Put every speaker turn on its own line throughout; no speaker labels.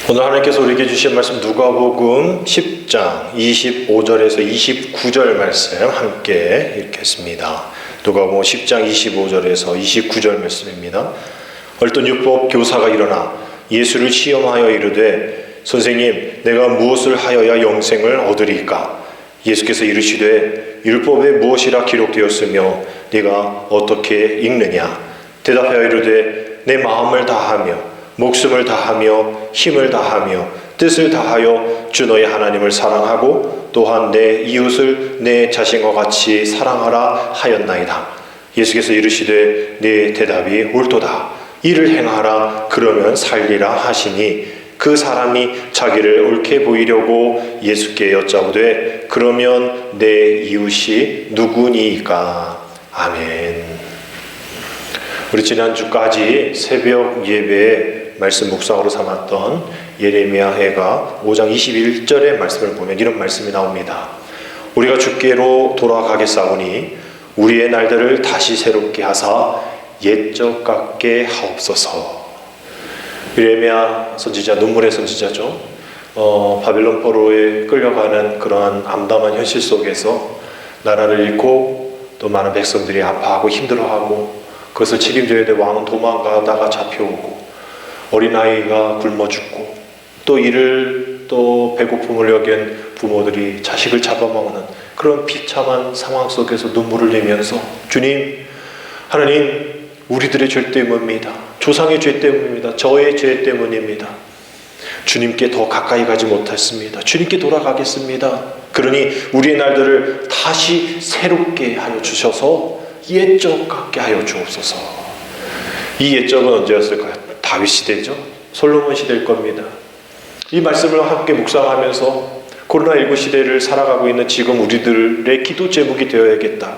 오늘 하나님께서 우리에게 주신 말씀 누가복음 10장 25절에서 29절 말씀 함께 읽겠습니다. 누가복음 10장 25절에서 29절 말씀입니다. 어떤 율법 교사가 일어나 예수를 시험하여 이르되 선생님 내가 무엇을 하여야 영생을 얻으리까? 예수께서 이르시되 율법에 무엇이라 기록되었으며 네가 어떻게 읽느냐? 대답하여 이르되 내 마음을 다하며 목숨을 다하며 힘을 다하며 뜻을 다하여 주 너의 하나님을 사랑하고 또한 내 이웃을 내 자신과 같이 사랑하라 하였나이다. 예수께서 이르시되 네 대답이 옳도다. 이를 행하라 그러면 살리라 하시니 그 사람이 자기를 옳게 보이려고 예수께 여짜오되 그러면 내 이웃이 누구니이까? 아멘. 우리 지난주까지 새벽 예배에 말씀 묵상으로 삼았던 예레미야해가 5장 21절의 말씀을 보면 이런 말씀이 나옵니다. 우리가 주께로 돌아가겠사오니 우리의 날들을 다시 새롭게 하사 옛적 같게 하옵소서. 예레미야 선지자, 눈물의 선지자죠. 바빌론 포로에 끌려가는 그러한 암담한 현실 속에서 나라를 잃고 또 많은 백성들이 아파하고 힘들어하고 그것을 책임져야 될 왕은 도망가다가 잡혀오고 어린아이가 굶어 죽고 또 이를 또 배고픔을 여긴 부모들이 자식을 잡아먹는 그런 비참한 상황 속에서 눈물을 흘리면서 주님, 하나님, 우리들의 죄 때문입니다. 조상의 죄 때문입니다. 저의 죄 때문입니다. 주님께 더 가까이 가지 못했습니다. 주님께 돌아가겠습니다. 그러니 우리의 날들을 다시 새롭게 하여 주셔서 옛적 같게 하여 주옵소서. 이 옛적은 언제였을까요? 다윗 시대죠. 솔로몬 시대일 겁니다. 이 말씀을 함께 묵상하면서 코로나19 시대를 살아가고 있는 지금 우리들의 기도 제목이 되어야겠다.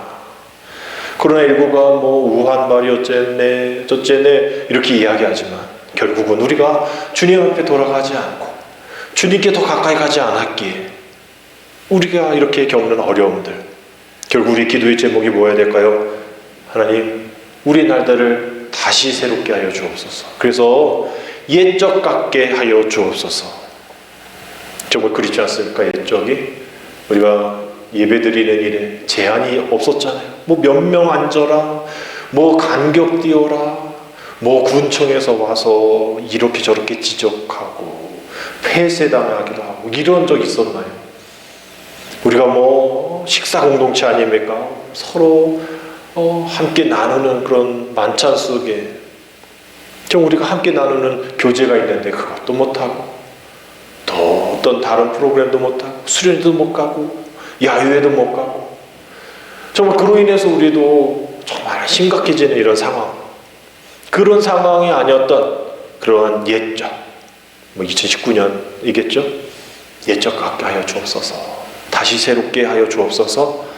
코로나19가 뭐 우한말이 어쨌네 저쨌네 이렇게 이야기하지만 결국은 우리가 주님 앞에 돌아가지 않고 주님께 더 가까이 가지 않았기에 우리가 이렇게 겪는 어려움들, 결국 우리 기도의 제목이 뭐여야 될까요? 하나님, 우리 날들을 다시 새롭게 하여 주옵소서. 그래서 옛적 같게 하여 주옵소서. 정말 그렇지 않습니까? 옛적이 우리가 예배드리는 일에 제한이 없었잖아요. 뭐 몇 명 앉아라, 뭐 간격 띄워라, 뭐 군청에서 와서 이렇게 저렇게 지적하고 폐쇄당하기도 하고 이런 적 있었나요? 우리가 뭐 식사 공동체 아닙니까? 서로 함께 나누는 그런 만찬 속에 좀 우리가 함께 나누는 교제가 있는데 그것도 못하고 또 어떤 다른 프로그램도 못하고 수련회도 못 가고 야유회도 못 가고 정말 그로 인해서 우리도 정말 심각해지는 이런 상황, 그런 상황이 아니었던 그러한 옛적, 뭐 2019년이겠죠? 옛적 같게 하여 주옵소서. 다시 새롭게 하여 주옵소서.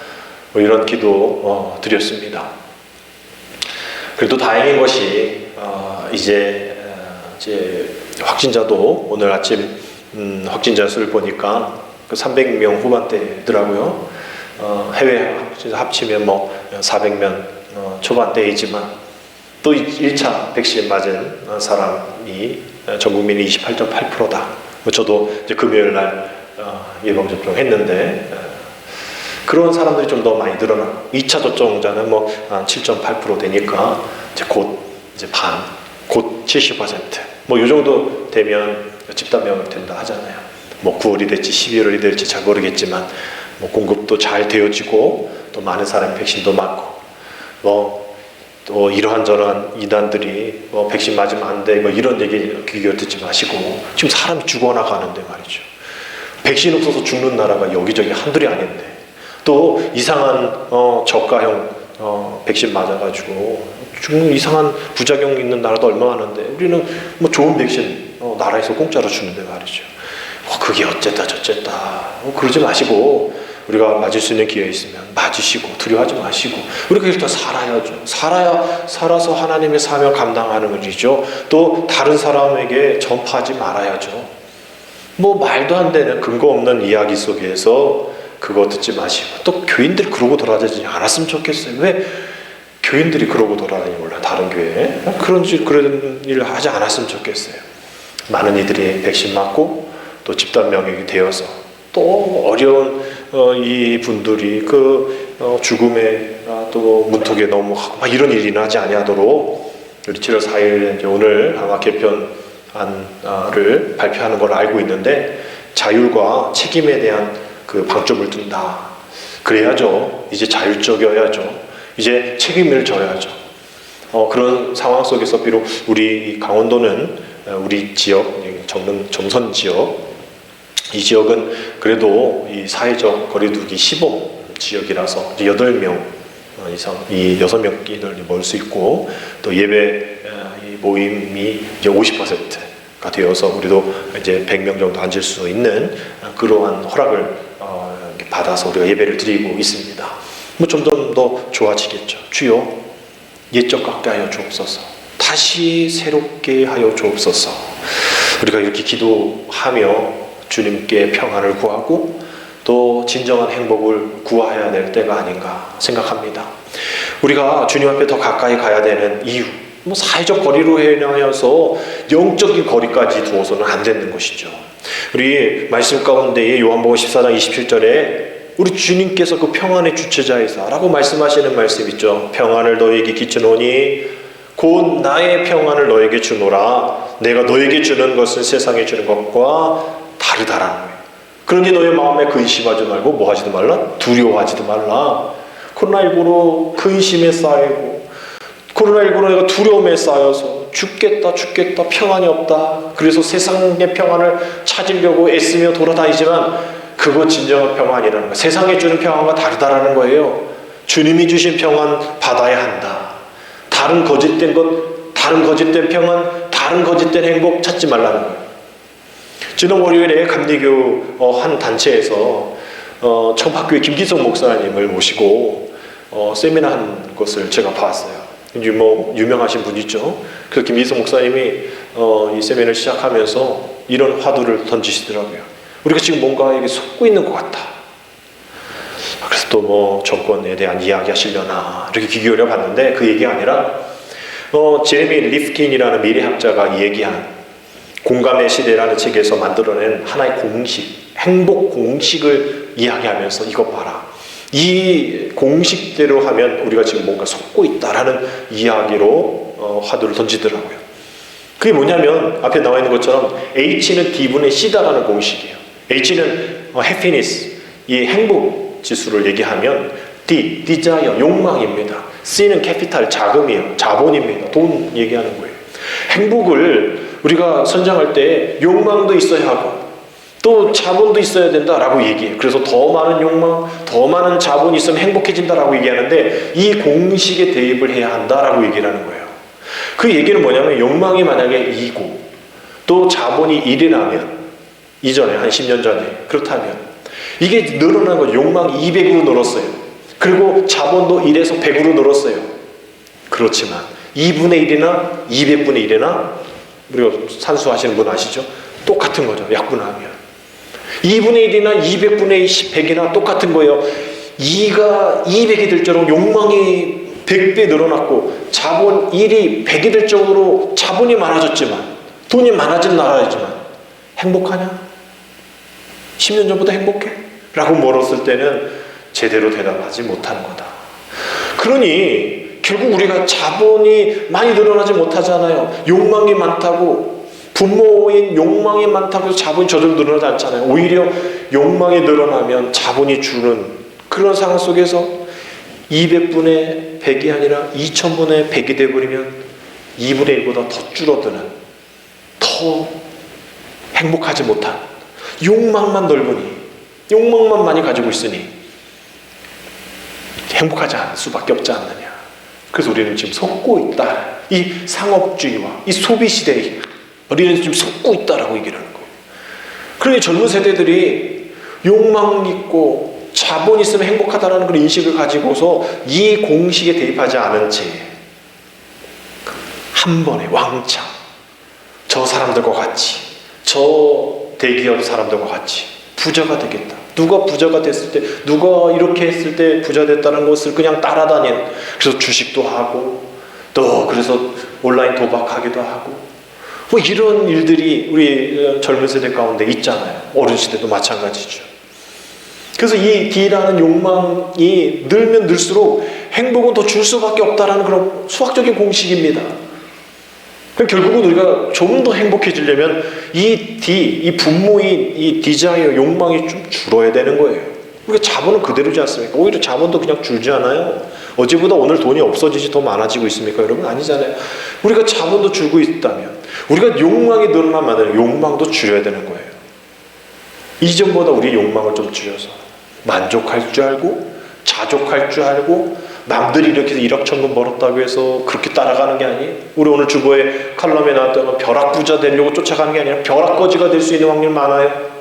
뭐 이런 기도 드렸습니다. 그래도 다행인 것이 이제 확진자도 오늘 아침 확진자 수를 보니까 300명 후반대더라고요. 해외 확진자 합치면 뭐 400명 초반대이지만 또 1차 백신 맞은 사람이 전 국민이 28.8%다. 저도 이제 금요일 날 예방접종 했는데 그런 사람들이 좀 더 많이 늘어나. 2차 접종자는 뭐 7.8% 되니까 이제 곧 이제 반, 곧 70%. 뭐 이 정도 되면 집단 면역 된다 하잖아요. 뭐 9월이 될지 12월이 될지 잘 모르겠지만 뭐 공급도 잘 되어지고 또 많은 사람이 백신도 맞고 뭐 또 이러한 저러한 이단들이 뭐 백신 맞으면 안 돼 뭐 이런 얘기 귀겨 듣지 마시고 지금 사람이 죽어나가는데 말이죠. 백신 없어서 죽는 나라가 여기저기 한둘이 아닌데 또 이상한 저가형 백신 맞아가지고 죽는 이상한 부작용 있는 나라도 얼마나 많은데 우리는 뭐 좋은 백신 나라에서 공짜로 주는데 말이죠. 그게 어쨌다 저쨌다 그러지 마시고 우리가 맞을 수 있는 기회 있으면 맞으시고 두려워하지 마시고 우리가 일단 살아야죠. 살아서 하나님의 사명 감당하는 일이죠. 또 다른 사람에게 전파하지 말아야죠. 뭐 말도 안 되는 근거 없는 이야기 속에서 그거 듣지 마시고 또 교인들이 그러고 돌아다니지 않았으면 좋겠어요. 왜 교인들이 그러고 돌아다니는 몰라 다른 교회에 그런 일을 하지 않았으면 좋겠어요. 많은 이들이 백신 맞고 또 집단 면역이 되어서 또 어려운 이 분들이 죽음의 또 문턱에 넘어가고 막 이런 일이 나지 아니하도록 우리 7월 4일 이제 오늘 아마 개편안을 발표하는 걸 알고 있는데 자율과 책임에 대한 그 방점을 둔다. 그래야죠. 이제 자율적이어야죠. 이제 책임을 져야죠. 그런 상황 속에서 비록 우리 강원도는 우리 지역, 정선 지역, 이 지역은 그래도 이 사회적 거리두기 시범 지역이라서 8명 이상, 이 6명끼리 모일 수 있고 또 예배 모임이 이제 50%가 되어서 우리도 이제 100명 정도 앉을 수 있는 그러한 허락을 받아서 우리가 예배를 드리고 있습니다. 뭐 점점 더 좋아지겠죠. 주여 옛적 같게 하여 주옵소서. 다시 새롭게 하여 주옵소서. 우리가 이렇게 기도하며 주님께 평안을 구하고 또 진정한 행복을 구해야 될 때가 아닌가 생각합니다. 우리가 주님 앞에 더 가까이 가야 되는 이유, 뭐 사회적 거리로 인하여서 영적인 거리까지 두어서는 안 되는 것이죠. 우리 말씀 가운데에 요한복음 14장 27절에 우리 주님께서 그 평안의 주체자이사 라고 말씀하시는 말씀 있죠. 평안을 너에게 끼치노니 곧 나의 평안을 너에게 주노라. 내가 너에게 주는 것은 세상에 주는 것과 다르다라는 거예요. 그러니 너의 마음에 근심하지 말고 뭐 하지도 말라? 두려워하지도 말라. 코로나19로 근심에 쌓이고 코로나19로 내가 두려움에 쌓여서 죽겠다 평안이 없다. 그래서 세상의 평안을 찾으려고 애쓰며 돌아다니지만 그거 진정한 평안이라는 거예요. 세상에 주는 평안과 다르다라는 거예요. 주님이 주신 평안 받아야 한다. 다른 거짓된 것, 다른 거짓된 평안, 다른 거짓된 행복 찾지 말라는 거예요. 지난 월요일에 감리교 한 단체에서 청파교회 김기성 목사님을 모시고 세미나 한 것을 제가 봤어요. 뭐 유명하신 분이죠. 그 김기성 목사님이 이 세미나를 시작하면서 이런 화두를 던지시더라고요. 우리가 지금 뭔가에게 속고 있는 것 같다. 그래서 또 뭐 정권에 대한 이야기 하시려나 이렇게 귀 기울여 봤는데 그 얘기가 아니라 제레미 리프킨이라는 미래학자가 얘기한 공감의 시대라는 책에서 만들어낸 하나의 공식, 행복 공식을 이야기하면서 이것 봐라. 이 공식대로 하면 우리가 지금 뭔가 속고 있다라는 이야기로 화두를 던지더라고요. 그게 뭐냐면 앞에 나와 있는 것처럼 H는 D분의 C다라는 공식이에요. H는 happiness, 이 행복 지수를 얘기하면 D, desire, 욕망입니다. C는 capital, 자금이에요. 자본입니다. 돈 얘기하는 거예요. 행복을 우리가 선정할 때 욕망도 있어야 하고 또 자본도 있어야 된다라고 얘기해요. 그래서 더 많은 욕망, 더 많은 자본이 있으면 행복해진다라고 얘기하는데 이 공식에 대입을 해야 한다라고 얘기를 하는 거예요. 그 얘기는 뭐냐면 욕망이 만약에 2고 또 자본이 1이라면 이전에 한 10년 전에 그렇다면 이게 늘어난 거죠. 욕망이 200으로 늘었어요. 그리고 자본도 1에서 100으로 늘었어요. 그렇지만 2분의 1이나 200분의 1이나 우리가 산수하시는 분 아시죠? 똑같은 거죠. 약분하면 2분의 1이나 200분의 100이나 똑같은 거예요. 2가 200이 될 정도로 욕망이 100배 늘어났고 자본 1이 100이 될 정도로 자본이 많아졌지만 돈이 많아진 나라이지만 행복하냐? 10년 전보다 행복해? 라고 물었을 때는 제대로 대답하지 못하는 거다. 그러니 결국 우리가 자본이 많이 늘어나지 못하잖아요. 욕망이 많다고 부모인 욕망이 많다고 해서 자본이 저절로 늘어나지 않잖아요. 오히려 욕망이 늘어나면 자본이 주는 그런 상황 속에서 200분의 100이 아니라 2000분의 100이 되어버리면 2분의 1보다 더 줄어드는 더 행복하지 못한 욕망만 넓으니 욕망만 많이 가지고 있으니 행복하지 않을 수밖에 없지 않느냐. 그래서 우리는 지금 속고 있다. 이 상업주의와 이 소비시대에 우리는 지금 속고 있다라고 얘기를 하는 거예요. 그러니 젊은 세대들이 욕망 있고 자본 있으면 행복하다라는 그런 인식을 가지고서 이 공식에 대입하지 않은 채 한 번에 왕창 저 사람들과 같이 저 대기업 사람들과 같이 부자가 되겠다. 누가 부자가 됐을 때 누가 이렇게 했을 때 부자 됐다는 것을 그냥 따라다니는, 그래서 주식도 하고 또 그래서 온라인 도박하기도 하고 뭐 이런 일들이 우리 젊은 세대 가운데 있잖아요. 어른 시대도 마찬가지죠. 그래서 이 D라는 욕망이 늘면 늘수록 행복은 더 줄 수밖에 없다라는 그런 수학적인 공식입니다. 결국은 우리가 좀 더 행복해지려면 이 D, 이 분모인 이 디자이어, 욕망이 좀 줄어야 되는 거예요. 우리가 자본은 그대로지 않습니까? 오히려 자본도 그냥 줄지 않아요. 어제보다 오늘 돈이 없어지지 더 많아지고 있습니까? 여러분 아니잖아요. 우리가 자본도 줄고 있다면 우리가 욕망이 늘어나면 안 돼요. 욕망도 줄여야 되는 거예요. 이전보다 우리 욕망을 좀 줄여서 만족할 줄 알고 자족할 줄 알고 남들이 이렇게 해서 1억 천금 벌었다고 해서 그렇게 따라가는 게 아니에요. 우리 오늘 주보에 칼럼에 나왔던 벼락부자 되려고 쫓아가는 게 아니라 벼락거지가 될 수 있는 확률이 많아요.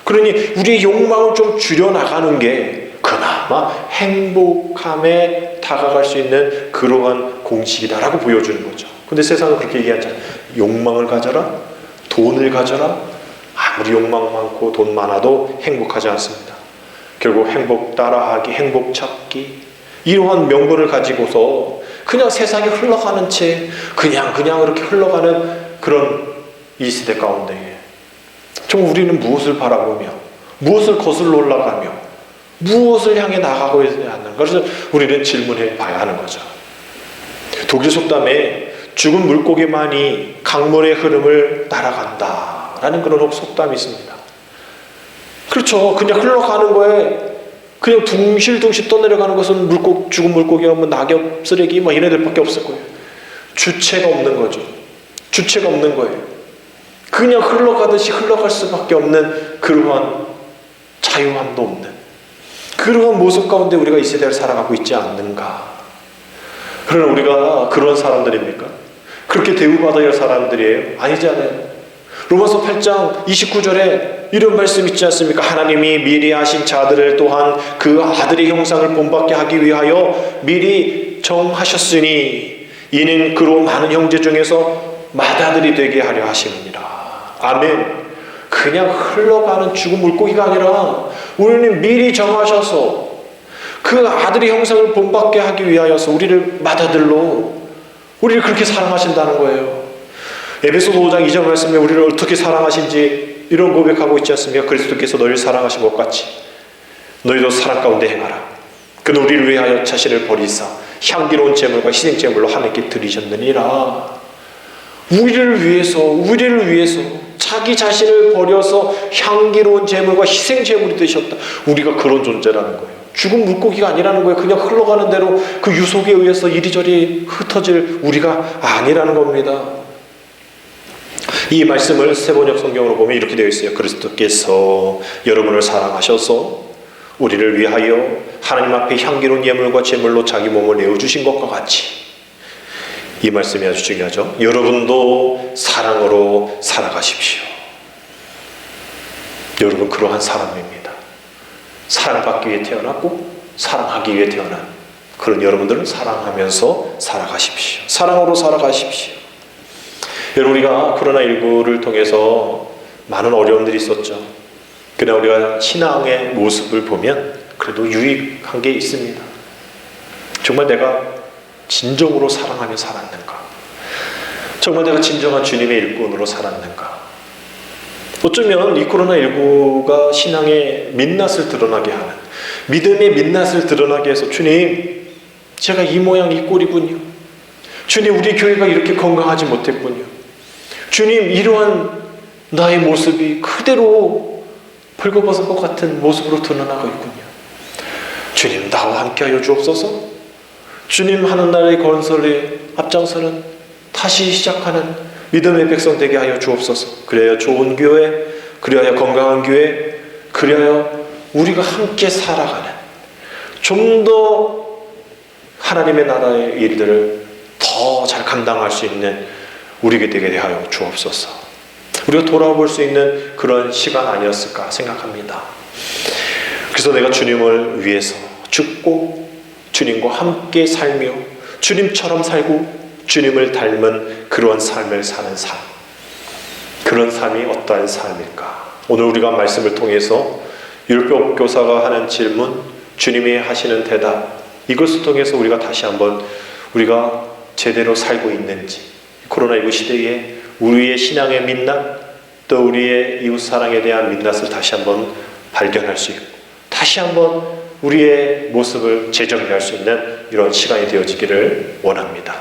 그러니 우리의 욕망을 좀 줄여나가는 게 그나마 행복함에 다가갈 수 있는 그러한 공식이다라고 보여주는 거죠. 근데 세상은 그렇게 얘기하잖아요. 욕망을 가져라, 돈을 가져라. 아무리 욕망 많고 돈 많아도 행복하지 않습니다. 결국 행복 따라하기, 행복 찾기 이러한 명분을 가지고서 그냥 세상에 흘러가는 채 그냥 이렇게 흘러가는 그런 이 시대 가운데 정말 우리는 무엇을 바라보며 무엇을 거슬러 올라가며 무엇을 향해 나가고 있어야 하는가. 그래서 우리는 질문해 봐야 하는 거죠. 독일 속담에 죽은 물고기만이 강물의 흐름을 따라간다라는 그런 속담이 있습니다. 그렇죠. 그냥 흘러가는 거에 그냥 둥실둥실 떠내려가는 것은 죽은 물고기가 뭐 낙엽, 쓰레기 막 이런 애들밖에 없을 거예요. 주체가 없는 거죠. 주체가 없는 거예요. 그냥 흘러가듯이 흘러갈 수밖에 없는 그러한 자유함도 없는 그러한 모습 가운데 우리가 이 세대를 살아가고 있지 않는가. 그러나 우리가 그런 사람들입니까? 그렇게 대우받아야 할 사람들이에요? 아니잖아요. 로마서 8장 29절에 이런 말씀 있지 않습니까? 하나님이 미리 하신 자들을 또한 그 아들의 형상을 본받게 하기 위하여 미리 정하셨으니 이는 그로 많은 형제 중에서 맏아들이 되게 하려 하심이니라. 아멘. 그냥 흘러가는 죽은 물고기가 아니라 우리는 미리 정하셔서 그 아들의 형상을 본받게 하기 위하여서 우리를 맏아들로 우리를 그렇게 사랑하신다는 거예요. 에베소서 5장 2절 말씀에 우리를 어떻게 사랑하신지 이런 고백하고 있지 않습니까? 그리스도께서 너희를 사랑하신 것 같이 너희도 사랑 가운데 행하라. 그는 우리를 위하여 자신을 버리사 향기로운 제물과 희생 제물로 하나님께 드리셨느니라. 우리를 위해서 자기 자신을 버려서 향기로운 제물과 희생 제물이 되셨다. 우리가 그런 존재라는 거예요. 죽은 물고기가 아니라는 거예요. 그냥 흘러가는 대로 그 유속에 의해서 이리저리 흩어질 우리가 아니라는 겁니다. 이 말씀을 세번역 성경으로 보면 이렇게 되어 있어요. 그리스도께서 여러분을 사랑하셔서 우리를 위하여 하나님 앞에 향기로운 예물과 제물로 자기 몸을 내어주신 것과 같이, 이 말씀이 아주 중요하죠. 여러분도 사랑으로 살아가십시오. 여러분 그러한 사람입니다. 사랑받기 위해 태어났고 사랑하기 위해 태어난 그런 여러분들은 사랑하면서 살아가십시오. 사랑으로 살아가십시오. 여러분 우리가 코로나19를 통해서 많은 어려움들이 있었죠. 그러나 우리가 신앙의 모습을 보면 그래도 유익한 게 있습니다. 정말 내가 진정으로 사랑하며 살았는가? 정말 내가 진정한 주님의 일꾼으로 살았는가? 어쩌면 이 코로나19가 신앙의 민낯을 드러나게 하는, 믿음의 민낯을 드러나게 해서 주님, 제가 이 모양 이 꼴이군요. 주님, 우리 교회가 이렇게 건강하지 못했군요. 주님, 이러한 나의 모습이 그대로 벌거벗은 것 같은 모습으로 드러나고 있군요. 주님, 나와 함께하여 주옵소서. 주님 하는 나라의 건설에 앞장서는 다시 시작하는 믿음의 백성 되게 하여 주옵소서. 그래야 좋은 교회, 그래야 건강한 교회, 그래야 우리가 함께 살아가는 좀 더 하나님의 나라의 일들을 더 잘 감당할 수 있는 우리에게 되게 하여 주옵소서. 우리가 돌아볼 수 있는 그런 시간 아니었을까 생각합니다. 그래서 내가 주님을 위해서 죽고 주님과 함께 살며 주님처럼 살고 주님을 닮은 그러한 삶을 사는 삶, 그런 삶이 어떠한 삶일까? 오늘 우리가 말씀을 통해서 율법 교사가 하는 질문, 주님이 하시는 대답, 이것을 통해서 우리가 다시 한번 우리가 제대로 살고 있는지, 코로나19 시대에 우리의 신앙의 민낯, 또 우리의 이웃 사랑에 대한 민낯을 다시 한번 발견할 수 있고 다시 한번 우리의 모습을 재정비할 수 있는 이런 시간이 되어지기를 원합니다.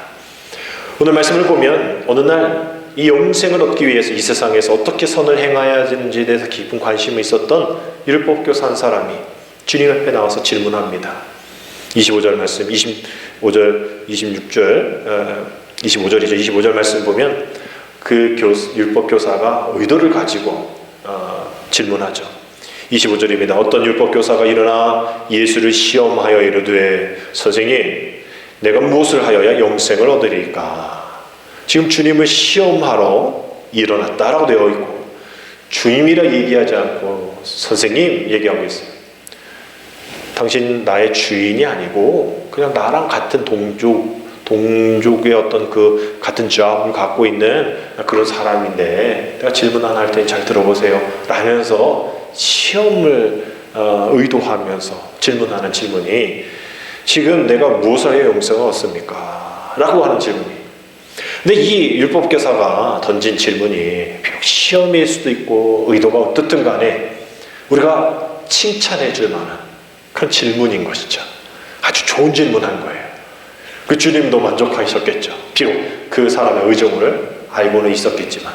오늘 말씀을 보면 어느 날 이 영생을 얻기 위해서 이 세상에서 어떻게 선을 행해야 하는지에 대해서 깊은 관심이 있었던 율법교사 한 사람이 주님 앞에 나와서 질문합니다. 25절 말씀, 25절, 26절, 25절이죠. 25절 말씀 보면 그 율법교사가 의도를 가지고 질문하죠. 25절입니다. 어떤 율법교사가 일어나 예수를 시험하여 이르되 선생님, 내가 무엇을 하여야 영생을 얻으리까? 지금 주님을 시험하러 일어났다라고 되어 있고 주님이라 얘기하지 않고 선생님 얘기하고 있어요. 당신 나의 주인이 아니고 그냥 나랑 같은 동족의 어떤 그 같은 잡을 갖고 있는 그런 사람인데 내가 질문 하나 할 테니 잘 들어보세요 라면서 시험을 의도하면서 질문하는 질문이 지금 내가 무엇을 해야 영생을 얻습니까? 라고 하는 질문이. 근데 이 율법교사가 던진 질문이 비록 시험일 수도 있고 의도가 어떻든 간에 우리가 칭찬해 줄 만한 그런 질문인 것이죠. 아주 좋은 질문한 거예요. 그 주님도 만족하셨겠죠. 비록 그 사람의 의정을 알고는 있었겠지만.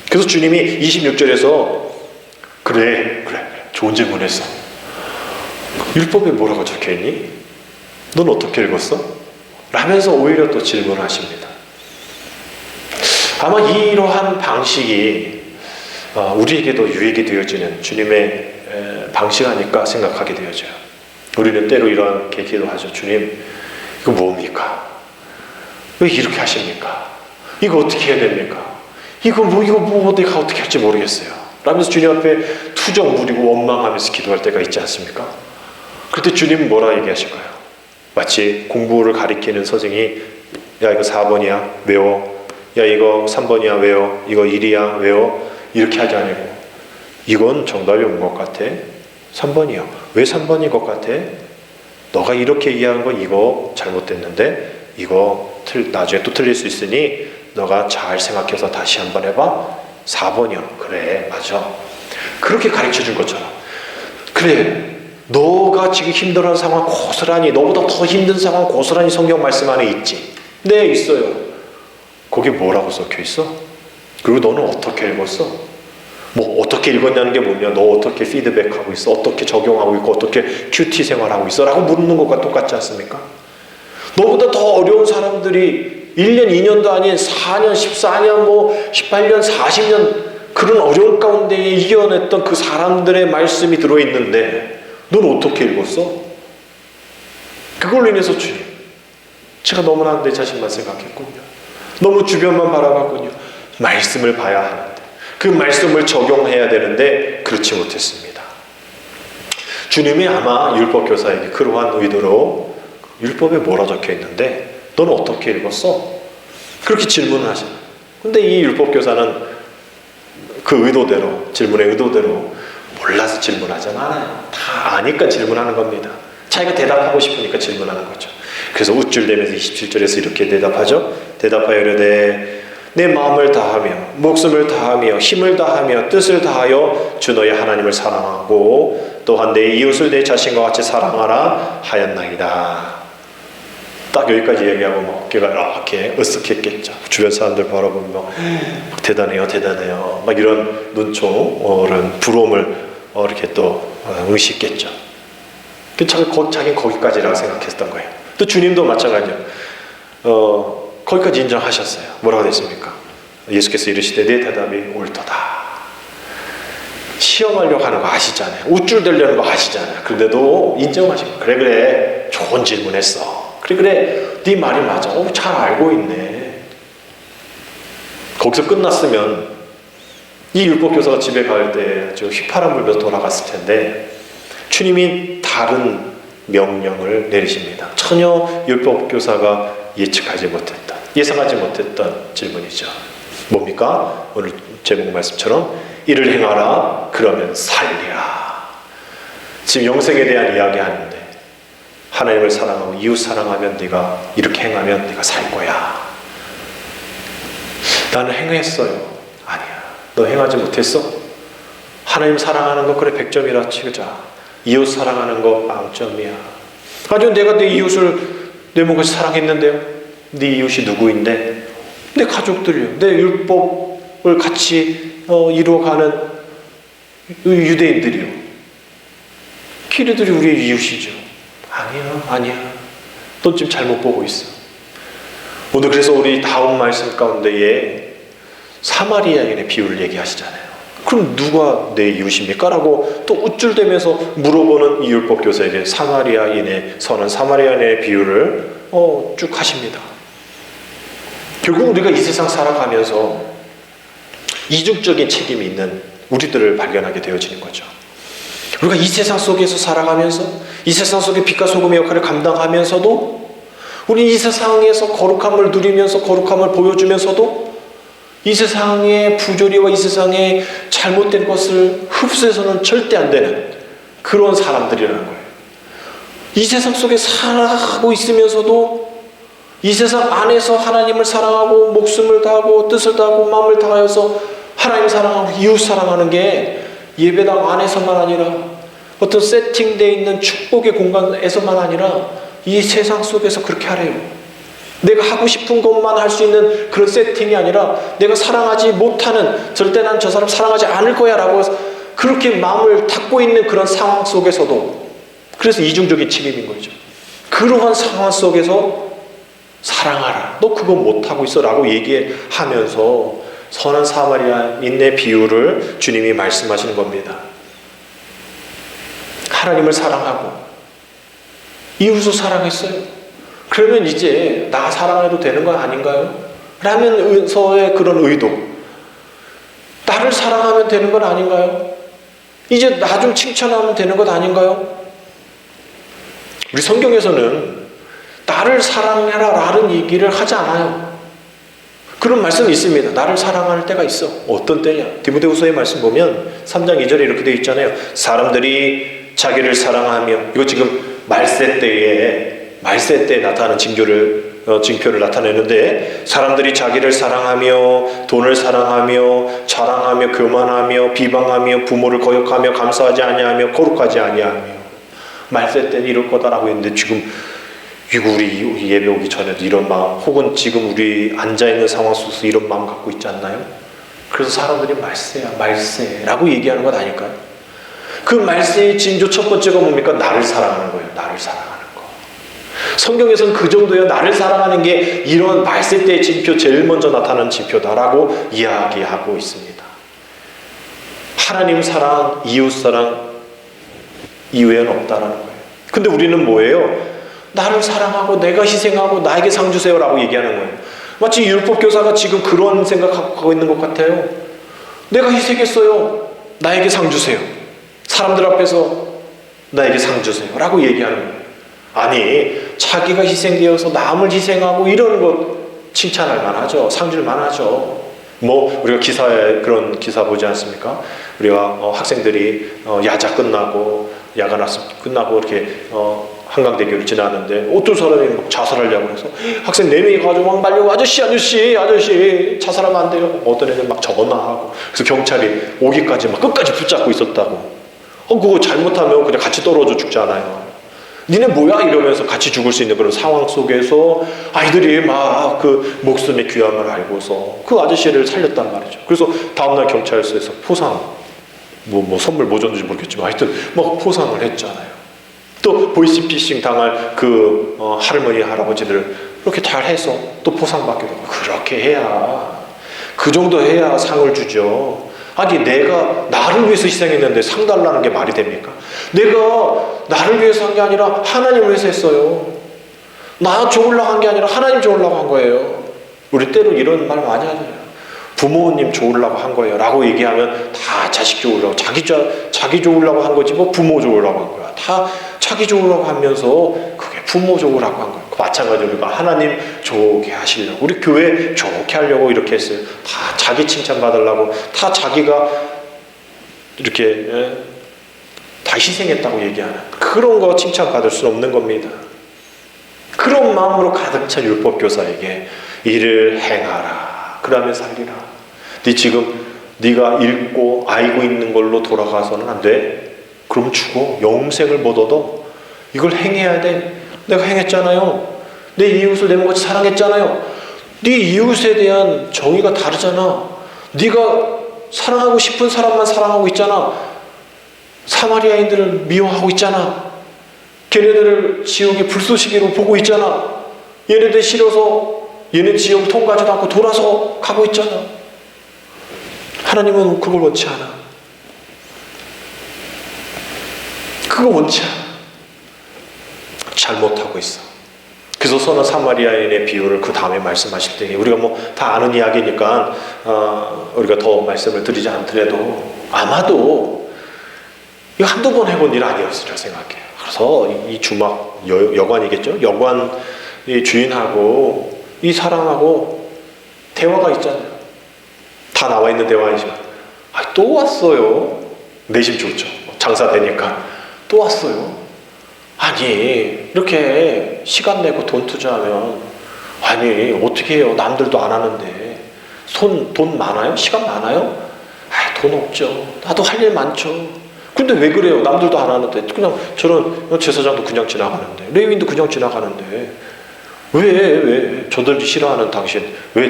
그래서 주님이 26절에서 그래 좋은 질문했어. 율법에 뭐라고 적혀있니? 넌 어떻게 읽었어? 라면서 오히려 또 질문을 하십니다. 아마 이러한 방식이 우리에게도 유익이 되어지는 주님의 방식 아닐까 생각하게 되어져요. 우리는 때로 이렇게 기도하죠. 주님, 이거 뭡니까? 왜 이렇게 하십니까? 이거 어떻게 해야 됩니까? 이거 내가 어떻게 할지 모르겠어요. 라면서 주님 앞에 투정 부리고 원망하면서 기도할 때가 있지 않습니까? 그때 주님은 뭐라 얘기하실까요? 마치 공부를 가리키는 선생이 야 이거 4번이야 외워, 야 이거 3번이야 외워, 이거 1이야 외워, 이렇게 하지 않고 이건 정답이 온 것 같아 3번이야. 왜 3번인 것 같아? 너가 이렇게 이해한 건 이거 잘못됐는데 이거 나중에 또 틀릴 수 있으니 너가 잘 생각해서 다시 한번 해봐. 4번이야. 그래 맞아. 그렇게 가르쳐준 것처럼 그래 너가 지금 힘들어하는 상황 고스란히 너보다 더 힘든 상황 고스란히 성경 말씀 안에 있지. 네 있어요. 거기 뭐라고 적혀 있어? 그리고 너는 어떻게 읽었어? 뭐 어떻게 읽었냐는 게 뭐냐? 너 어떻게 피드백하고 있어? 어떻게 적용하고 있고 어떻게 큐티 생활하고 있어? 라고 묻는 것과 똑같지 않습니까? 너보다 더 어려운 사람들이 1년 2년도 아닌 4년 14년 뭐 18년 40년 그런 어려운 가운데 이겨냈던 그 사람들의 말씀이 들어있는데 넌 어떻게 읽었어? 그걸로 인해서 주님 제가 너무나 내 자신만 생각했군요. 너무 주변만 바라봤군요. 말씀을 봐야 하는데 그 말씀을 적용해야 되는데 그렇지 못했습니다. 주님이 아마 율법교사에게 그러한 의도로 율법에 뭐라 적혀 있는데 너는 어떻게 읽었어? 그렇게 질문을 하시는. 근데 이 율법교사는 그 의도대로 질문의 의도대로 몰라서 질문하지 않아요. 다 아니까 질문하는 겁니다. 자기가 대답하고 싶으니까 질문하는 거죠. 그래서 우쭐대면서 27절에서 이렇게 대답하죠. 대답하여 이르되 내 마음을 다하며 목숨을 다하며 힘을 다하며 뜻을 다하여 주 너의 하나님을 사랑하고 또한 내 이웃을 내 자신과 같이 사랑하라 하였나이다. 딱 여기까지 얘기하고 막 어깨가 이렇게 으쓱했겠죠. 주변 사람들 바라보면 대단해요 막 이런 눈총은 부러움을 이렇게 또 응시했겠죠. 자기는 거기까지라고 생각했던 거예요. 또 주님도 마찬가지예요. 거기까지 인정하셨어요. 뭐라고 됐습니까? 예수께서 이르시되 내 대답이 옳도다. 시험하려고 하는 거 아시잖아요. 우쭐대려는 거 아시잖아요. 그런데도 인정하시고 그래 좋은 질문했어. 그래 네 말이 맞아. 잘 알고 있네. 거기서 끝났으면 이 율법교사가 집에 갈 때 휘파람 불면서 돌아갔을 텐데 주님이 다른 명령을 내리십니다. 전혀 율법교사가 예측하지 못했던, 예상하지 못했던 질문이죠. 뭡니까? 오늘 제목 말씀처럼 이를 행하라 그러면 살리라. 지금 영생에 대한 이야기하는데 하나님을 사랑하고 이웃 사랑하면 네가 이렇게 행하면 네가 살 거야. 나는 행했어요. 아니야. 너 행하지 못했어? 하나님 사랑하는 거 그래 100점이라 치자. 이웃 사랑하는 거 0점이야. 아주 내가 내 이웃을 내 몸같이 사랑했는데요. 네 이웃이 누구인데? 내 가족들이요. 내 율법을 같이 이루어가는 유대인들이요. 키리들이 우리의 이웃이죠. 아니야. 넌 지금 잘못 보고 있어. 오늘 그래서 우리 다음 말씀 가운데에 사마리아인의 비유를 얘기하시잖아요. 그럼 누가 내 이웃입니까? 라고 또 우쭐대면서 물어보는 이 율법 교사에게 사마리아인의 선한 사마리아인의 비유를 쭉 하십니다. 결국 우리가 이 세상 살아가면서 이중적인 책임이 있는 우리들을 발견하게 되어지는 거죠. 우리가 이 세상 속에서 살아가면서 이 세상 속의 빛과 소금의 역할을 감당하면서도 우리 이 세상에서 거룩함을 누리면서 거룩함을 보여주면서도 이 세상의 부조리와 이 세상의 잘못된 것을 흡수해서는 절대 안 되는 그런 사람들이라는 거예요. 이 세상 속에 살아가고 있으면서도 이 세상 안에서 하나님을 사랑하고 목숨을 다하고 뜻을 다하고 마음을 다하여서 하나님 사랑하고 이웃 사랑하는 게 예배당 안에서만 아니라 어떤 세팅되어 있는 축복의 공간에서만 아니라 이 세상 속에서 그렇게 하래요. 내가 하고 싶은 것만 할 수 있는 그런 세팅이 아니라 내가 사랑하지 못하는, 절대 난 저 사람 사랑하지 않을 거야 라고 그렇게 마음을 닫고 있는 그런 상황 속에서도, 그래서 이중적인 책임인 거죠. 그러한 상황 속에서 사랑하라, 너 그거 못하고 있어 라고 얘기하면서 선한 사마리아인의 비유를 주님이 말씀하시는 겁니다. 하나님을 사랑하고 이웃을 사랑했어요. 그러면 이제 나 사랑해도 되는 거 아닌가요? 라면서의 그런 의도. 나를 사랑하면 되는 건 아닌가요? 이제 나 좀 칭찬하면 되는 것 아닌가요? 우리 성경에서는 나를 사랑해라 라는 얘기를 하지 않아요. 그런 말씀이 있습니다. 나를 사랑할 때가 있어. 어떤 때냐? 디모데후서의 말씀 보면 3장 2절에 이렇게 되어 있잖아요. 사람들이 자기를 사랑하며, 이거 지금 말세 때 나타나는 징표를 나타내는데, 사람들이 자기를 사랑하며 돈을 사랑하며 자랑하며 교만하며 비방하며 부모를 거역하며 감사하지 아니하며 거룩하지 아니하며 말세 때는 이럴 거다라고 했는데, 지금 이거 우리 예배 오기 전에도 이런 마음, 혹은 지금 우리 앉아있는 상황 속에서 이런 마음 갖고 있지 않나요? 그래서 사람들이 말세라고 얘기하는 것 아닐까요? 그 말세의 징조 첫 번째가 뭡니까? 나를 사랑하는 거예요. 나를 사랑하는 거. 성경에서는 그 정도예요. 나를 사랑하는 게 이런 말세 때의 징표, 제일 먼저 나타나는 징표다라고 이야기하고 있습니다. 하나님 사랑, 이웃 사랑 이외에는 없다라는 거예요. 근데 우리는 뭐예요? 나를 사랑하고 내가 희생하고 나에게 상 주세요 라고 얘기하는 거예요. 마치 율법 교사가 지금 그런 생각하고 있는 것 같아요. 내가 희생했어요. 나에게 상 주세요. 사람들 앞에서 나에게 상 주세요 라고 얘기하는 거예요. 아니, 자기가 희생되어서 남을 희생하고 이러는 것 칭찬할 만하죠. 상 줄 만하죠. 우리가 기사에 그런 기사 보지 않습니까? 우리가 학생들이 야자 끝나고 야간 학습 끝나고 이렇게 한강대교를 지나는데 어떤 사람이 막 자살하려고 해서 학생 4명이 가지고 막 말려고 아저씨 자살하면 안 돼요. 어떤 애는 막 전화하고, 그래서 경찰이 오기까지 막 끝까지 붙잡고 있었다고. 그거 잘못하면 그냥 같이 떨어져 죽잖아요. 니네 뭐야? 이러면서 같이 죽을 수 있는 그런 상황 속에서 아이들이 막 그 목숨의 귀함을 알고서 그 아저씨를 살렸단 말이죠. 그래서 다음날 경찰서에서 포상, 선물 뭐 줬는지 모르겠지만 하여튼 막 포상을 했잖아요. 또 보이스피싱 당할 그 할머니 할아버지들 그렇게 잘 해서 또 포상받기도 하고. 그렇게 해야, 그 정도 해야 상을 주죠. 아니, 내가 나를 위해서 희생했는데 상 달라는 게 말이 됩니까? 내가 나를 위해서 한 게 아니라 하나님을 위해서 했어요. 나 좋으려고 한 게 아니라 하나님 좋으려고 한 거예요. 우리 때로 이런 말 많이 하잖아요. 부모님 좋으려고 한 거예요 라고 얘기하면 다 자식 좋으려고, 자기 좋으려고 한 거지 뭐 부모 좋으려고 한 거야. 다 자기 좋으려고 하면서 그게 부모 좋으려고 한 거예요. 마찬가지로 우리가 하나님 좋게 하시려고, 우리 교회 좋게 하려고 이렇게 했어요. 다 자기 칭찬 받으려고, 다 자기가 이렇게 다 희생했다고 얘기하는 그런 거 칭찬 받을 수 없는 겁니다. 그런 마음으로 가득 찬 율법 교사에게 이를 행하라, 그러면 살리라. 네 지금 네가 읽고 알고 있는 걸로 돌아가서는 안 돼. 그럼 죽어. 영생을 못 얻어. 이걸 행해야 돼. 내가 행했잖아요. 내 이웃을 내 몸같이 사랑했잖아요. 네 이웃에 대한 정의가 다르잖아. 네가 사랑하고 싶은 사람만 사랑하고 있잖아. 사마리아인들을 미워하고 있잖아. 걔네들을 지옥의 불쏘시개로 보고 있잖아. 얘네들 싫어서 얘네 지옥을 통과하지도 않고 돌아서 가고 있잖아. 하나님은 그걸 원치 않아. 그거 원치 않아. 잘못하고 있어. 그래서 선한 사마리아인의 비유를 그 다음에 말씀하실 때, 우리가 뭐 다 아는 이야기니까 우리가 더 말씀을 드리지 않더라도 아마도 이거 한두 번 해본 일 아니었으리라 생각해요. 그래서 이 주막 여관이겠죠. 여관 이 주인하고 이 사람하고 대화가 있잖아요. 다 나와 있는 대화이지만 또 왔어요. 내심 좋죠. 장사 되니까 또 왔어요. 아니 이렇게 시간 내고 돈 투자하면 아니 어떻게 해요? 남들도 안 하는데 돈 많아요? 시간 많아요? 돈 없죠. 나도 할 일 많죠. 근데 왜 그래요? 남들도 안 하는데. 그냥 저는 제사장도 그냥 지나가는데 레위인도 그냥 지나가는데 왜 저들이 싫어하는 당신 왜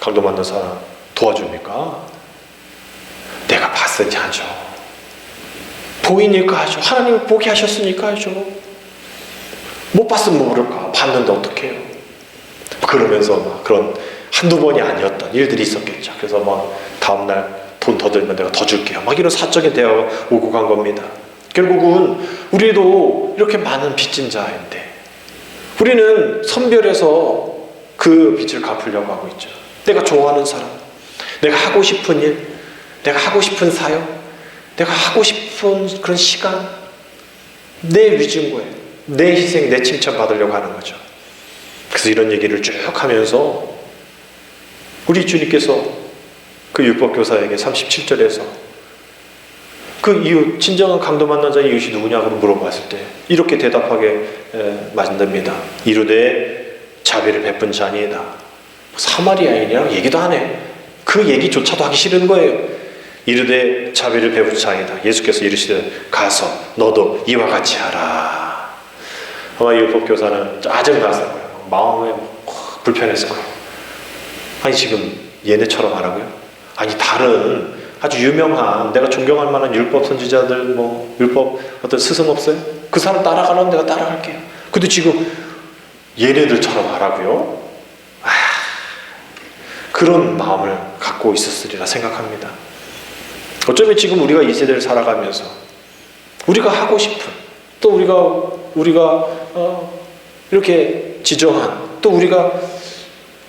강도 만든 사람 도와줍니까? 내가 봤으니 하죠. 보이니까 하죠. 하나님이 보게 하셨으니까 하죠. 못 봤으면 모를까. 봤는데 어떡해요. 그러면서 막 그런 한두 번이 아니었던 일들이 있었겠죠. 그래서 막 다음날 돈 더 들면 내가 더 줄게요. 막 이런 사적인 대화가 오고 간 겁니다. 결국은 우리도 이렇게 많은 빚진 자인데 우리는 선별해서 그 빚을 갚으려고 하고 있죠. 내가 좋아하는 사람, 내가 하고 싶은 일, 내가 하고 싶은 사역, 내가 하고 싶은 그런 시간, 내 위증 거예요. 내 희생, 내 칭찬 받으려고 하는 거죠. 그래서 이런 얘기를 쭉 하면서 우리 주님께서 그 율법교사에게 37절에서 그 이웃, 진정한 강도 만난 자의 이웃이 누구냐고 물어봤을 때 이렇게 대답하게 만듭니다. 이르되 자비를 베푼 자니이다. 사마리아인이라고 얘기도 안 해. 그 얘기조차도 하기 싫은 거예요. 이르되 자비를 베푼 자이다. 예수께서 이르시되 가서 너도 이와 같이 하라. 아마 율법교사는 짜증났을 거예요. 마음에 불편했을 거예요. 아니 지금 얘네처럼 하라고요? 아니 다른 아주 유명한 내가 존경할 만한 율법 선지자들 뭐 율법 어떤 스승 없어요? 그 사람 따라가라면 내가 따라갈게요. 근데 지금 얘네들처럼 하라고요? 그런 마음을 갖고 있었으리라 생각합니다. 어쩌면 지금 우리가 이 세대를 살아가면서 우리가 하고 싶은 또 우리가 이렇게 지정한 또 우리가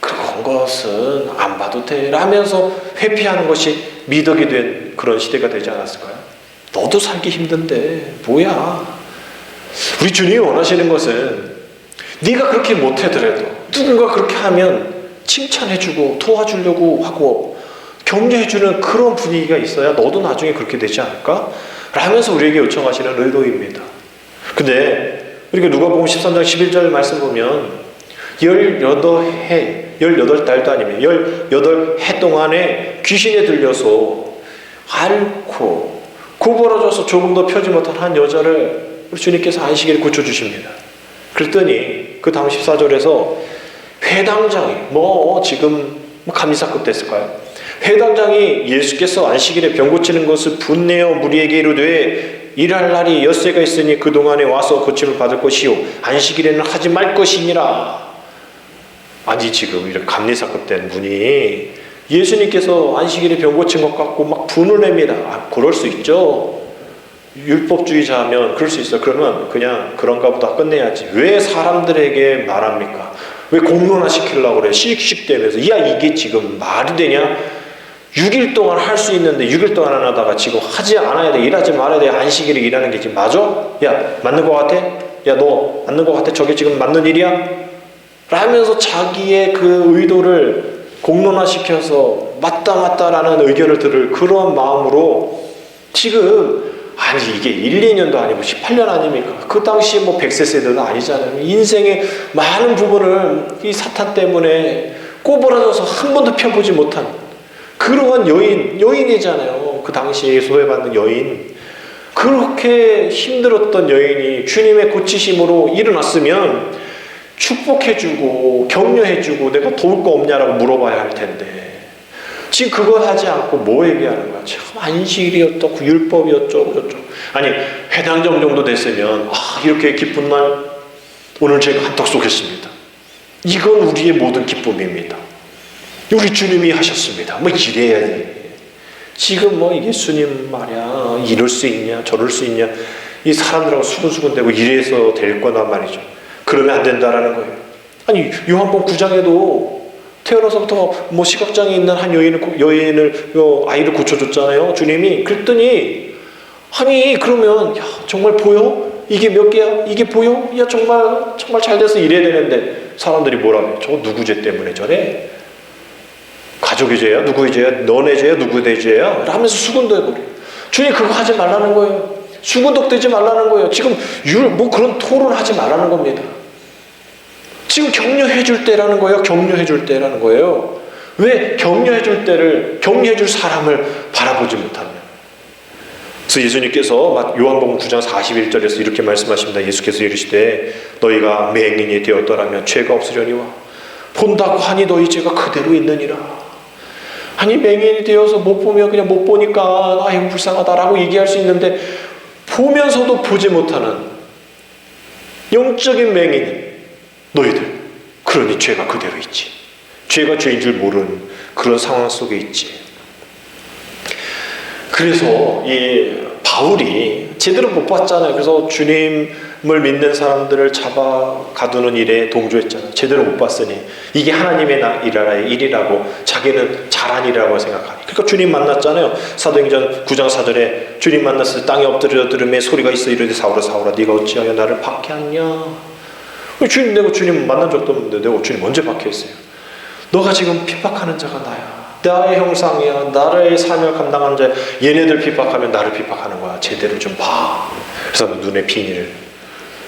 그런 것은 안 봐도 돼 라면서 회피하는 것이 미덕이 된 그런 시대가 되지 않았을까요? 너도 살기 힘든데 뭐야. 우리 주님이 원하시는 것은 네가 그렇게 못하더라도 누군가 그렇게 하면 칭찬해주고 도와주려고 하고 격려해주는 그런 분위기가 있어야 너도 나중에 그렇게 되지 않을까? 라면서 우리에게 요청하시는 의도입니다. 근데 우리가 누가복음 13장 11절 말씀 보면 18달도 아니면 18해 동안에 귀신에 들려서 앓고 구부러져서 조금 더 펴지 못한 한 여자를 우리 주님께서 안식일에 고쳐주십니다. 그랬더니 그 다음 14절에서 회당장이 지금 감리사급 됐을까요? 회당장이 예수께서 안식일에 병 고치는 것을 분내어 무리에게 이르되 일할 날이 엿새가 있으니 그동안에 와서 고침을 받을 것이요 안식일에는 하지 말 것이니라. 아니 지금 이렇게 감리사급 된 분이 예수님께서 안식일에 병 고친 것 같고 막 분을 냅니다. 그럴 수 있죠. 율법주의자면 그럴 수 있어. 그러면 그냥 그런가 보다 끝내야지. 왜 사람들에게 말합니까? 왜 공론화 시키려고 그래? 씩씩대면서 야 이게 지금 말이 되냐? 6일 동안 할 수 있는데 6일 동안 안 하다가 지금 하지 않아야 돼. 일하지 말아야 돼. 안식일에 일하는 게 지금 맞아? 야 맞는 것 같아? 야 너 맞는 것 같아? 저게 지금 맞는 일이야? 라면서 자기의 그 의도를 공론화시켜서 맞다라는 의견을 들을 그런 마음으로 지금 아니 이게 1, 2년도 아니고 18년 아닙니까? 그 당시에 100세 세대도 아니잖아요. 인생의 많은 부분을 이 사탄 때문에 꼬부라져서 한 번도 펴보지 못한 그러한 여인이잖아요. 그 당시에 소외받는 여인. 그렇게 힘들었던 여인이 주님의 고치심으로 일어났으면 축복해주고 격려해주고 내가 도울 거 없냐라고 물어봐야 할 텐데 지금 그걸 하지 않고 뭐 얘기하는 거야? 참 안식일이었고 율법이었죠. 아니 회당정 정도 됐으면 이렇게 기쁜 날 오늘 제가 한턱 쏘겠습니다. 이건 우리의 모든 기쁨입니다. 우리 주님이 하셨습니다. 뭐 이래야지. 지금 뭐 예수님 말이야 이럴 수 있냐 저럴 수 있냐 이 사람들하고 수근수근대고 이래서 될 거란 말이죠. 그러면 안 된다라는 거예요. 아니 요한복음 9장에도 태어나서부터 뭐 시각장애 있는 한 여인을 아이를 고쳐줬잖아요. 주님이. 그랬더니 아니 그러면 야 정말 보여? 이게 몇 개야? 이게 보여? 야 정말 잘 돼서 이래야 되는데 사람들이 뭐라고 해? 저거 누구 죄 때문에 저래? 가족의 죄야? 누구의 죄야? 너네 죄야? 누구의 죄야? 하면서 수군대버려. 주님 그거 하지 말라는 거예요. 수군덕대지 말라는 거예요. 지금 뭐 그런 토론하지 말라는 겁니다. 지금 격려해 줄 때라는 거예요. 격려해 줄 때라는 거예요. 왜 격려해 줄 때를 격려해 줄 사람을 바라보지 못하냐. 그래서 예수님께서 요한복음 9장 41절에서 이렇게 말씀하십니다. 예수께서 이르시되 너희가 맹인이 되었더라면 죄가 없으려니와 본다고 하니 너희 죄가 그대로 있느니라. 아니 맹인이 되어서 못 보면 그냥 못 보니까 아이고 불쌍하다라고 얘기할 수 있는데 보면서도 보지 못하는 영적인 맹인 너희들 그러니 죄가 그대로 있지. 죄가 죄인 줄 모르는 그런 상황 속에 있지. 그래서 이 바울이 제대로 못 봤잖아요. 그래서 주님을 믿는 사람들을 잡아 가두는 일에 동조했잖아요. 제대로 못 봤으니 이게 하나님의 나라의 일이라고 자기는 잘한 일이라고 생각하니. 그러니까 주님 만났잖아요. 사도행전 9장 4절에 주님 만났을 때 땅에 엎드려 들음에 소리가 있어 이르되 사울아 사울아 네가 어찌하여 나를 박해하냐. 주님 내가 주님 만난 적도 없는데 내가 주님 언제 박해했어요? 너가 지금 핍박하는 자가 나야. 나의 형상이야. 나의 삶을 감당하는 자. 얘네들 핍박하면 나를 핍박하는 거야. 제대로 좀 봐. 그래서 눈의 비닐을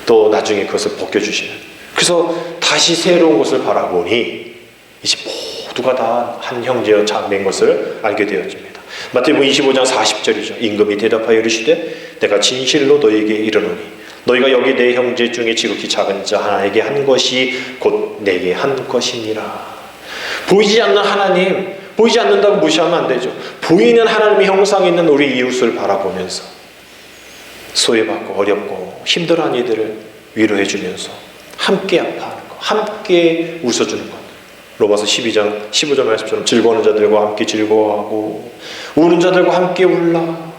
또 나중에 그것을 벗겨주시는. 그래서 다시 새로운 것을 바라보니 이제 모두가 다 한 형제여 자매인 것을 알게 되어집니다. 마태복음 25장 40절이죠. 임금이 대답하여 이르시되 내가 진실로 너에게 이르노니 너희가 여기 내 형제 중에 지극히 작은 자 하나에게 한 것이 곧 내게 한 것이니라. 보이지 않는 하나님, 보이지 않는다고 무시하면 안 되죠. 보이는 하나님의 형상이 있는 우리 이웃을 바라보면서 소외받고 어렵고 힘들어하는 이들을 위로해 주면서 함께 아파하는 것, 함께 웃어주는 것. 로마서 12장 15절 말씀처럼 즐거워하는 자들과 함께 즐거워하고 우는 자들과 함께 울라.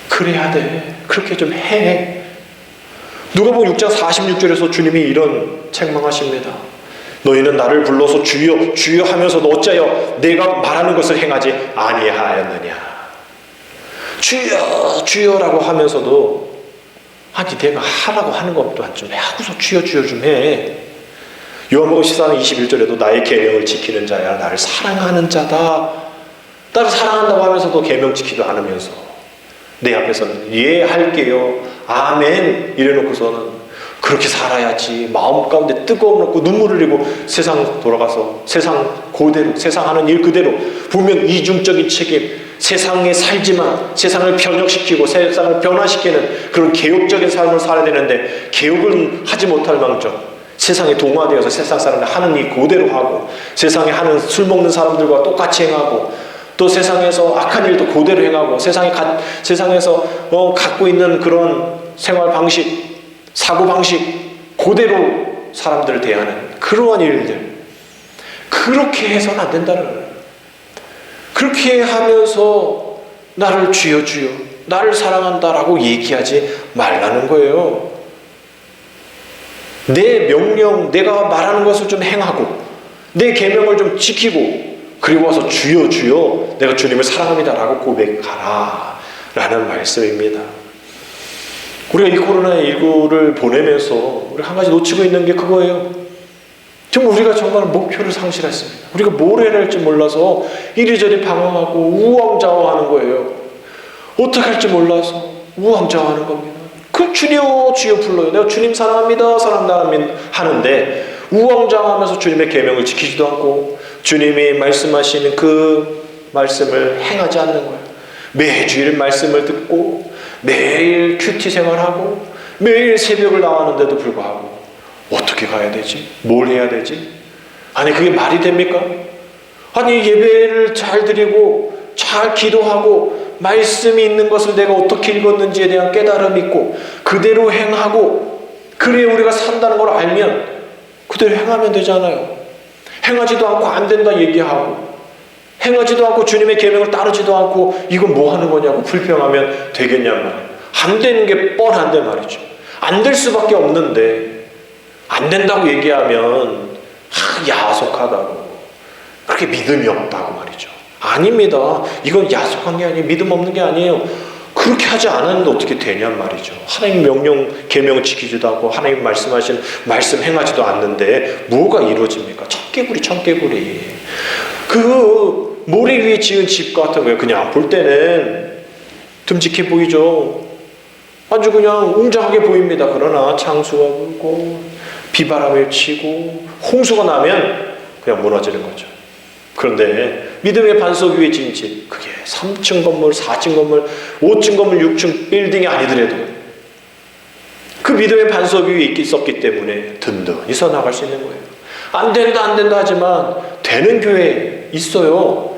그래야 돼. 그렇게 좀 해. 누가복음 6장 46절에서 주님이 이런 책망하십니다. 너희는 나를 불러서 주여 주여 하면서도 어찌하여 내가 말하는 것을 행하지 아니하였느냐. 주여 주여라고 하면서도 아니 내가 하라고 하는 것도 좀 하고서 주여 주여 좀 해. 요한복음 14장 21절에도 나의 계명을 지키는 자야. 나를 사랑하는 자다. 나를 사랑한다고 하면서도 계명 지키지도 않으면서 내 앞에서는 예 할게요 아멘 이래놓고서는 그렇게 살아야지. 마음 가운데 뜨거움 넣고 눈물을 흘리고 세상 돌아가서 세상 그대로 세상 하는 일 그대로 분명 이중적인 책임, 세상에 살지만 세상을 변혁시키고 세상을 변화시키는 그런 개혁적인 삶을 살아야 되는데 개혁을 하지 못할 망정 세상에 동화되어서 세상 사람들 하는 일 그대로 하고 세상에 하는 술 먹는 사람들과 똑같이 행하고 또 세상에서 악한 일도 그대로 행하고 세상에서 갖고 있는 그런 생활 방식 사고방식 그대로 사람들을 대하는 그러한 일들 그렇게 해서는 안 된다는 거예요. 그렇게 하면서 나를 주여 주여 나를 사랑한다라고 얘기하지 말라는 거예요. 내 명령 내가 말하는 것을 좀 행하고 내 계명을 좀 지키고 그리고 와서 주여 주여 내가 주님을 사랑합니다라고 고백하라 라는 말씀입니다. 우리가 이 코로나19를 보내면서 우리 한 가지 놓치고 있는 게 그거예요. 정말 우리가 정말 목표를 상실했습니다. 우리가 뭘 해야 할지 몰라서 이리저리 방황하고 우왕좌왕하는 거예요. 어떻게 할지 몰라서 우왕좌왕하는 겁니다. 그 주여 주여 불러요. 내가 주님 사랑합니다 사랑합니다 하는데 우왕좌왕하면서 주님의 계명을 지키지도 않고 주님이 말씀하시는 그 말씀을 행하지 않는 거예요. 매주일 말씀을 듣고 매일 큐티 생활하고 매일 새벽을 나가는데도 불구하고 어떻게 가야 되지? 뭘 해야 되지? 아니 그게 말이 됩니까? 아니 예배를 잘 드리고 잘 기도하고 말씀이 있는 것을 내가 어떻게 읽었는지에 대한 깨달음이 있고 그대로 행하고 그래야 우리가 산다는 걸 알면 그대로 행하면 되잖아요. 행하지도 않고 안 된다 얘기하고 행하지도 않고 주님의 계명을 따르지도 않고 이건 뭐 하는 거냐고 불평하면 되겠냔 말이에요. 안 되는 게 뻔한데 말이죠. 안 될 수밖에 없는데 안 된다고 얘기하면 야속하다고 그렇게 믿음이 없다고 말이죠. 아닙니다. 이건 야속한 게 아니에요. 믿음 없는 게 아니에요. 그렇게 하지 않았는데 어떻게 되냔 말이죠. 하나님 명령, 계명을 지키지도 않고 하나님 말씀하신 말씀 행하지도 않는데 뭐가 이루어집니까? 천개구리. 그 모래 위에 지은 집 같은 거예요. 그냥 볼 때는 듬직해 보이죠. 아주 그냥 웅장하게 보입니다. 그러나 창수가 불고 비바람을 치고 홍수가 나면 그냥 무너지는 거죠. 그런데 믿음의 반석 위에 지은 집, 그게 3층 건물, 4층 건물, 5층 건물, 6층 빌딩이 아니더라도 그 믿음의 반석 위에 있었기 때문에 든든히 서 나갈 수 있는 거예요. 안 된다 하지만 되는 교회 있어요.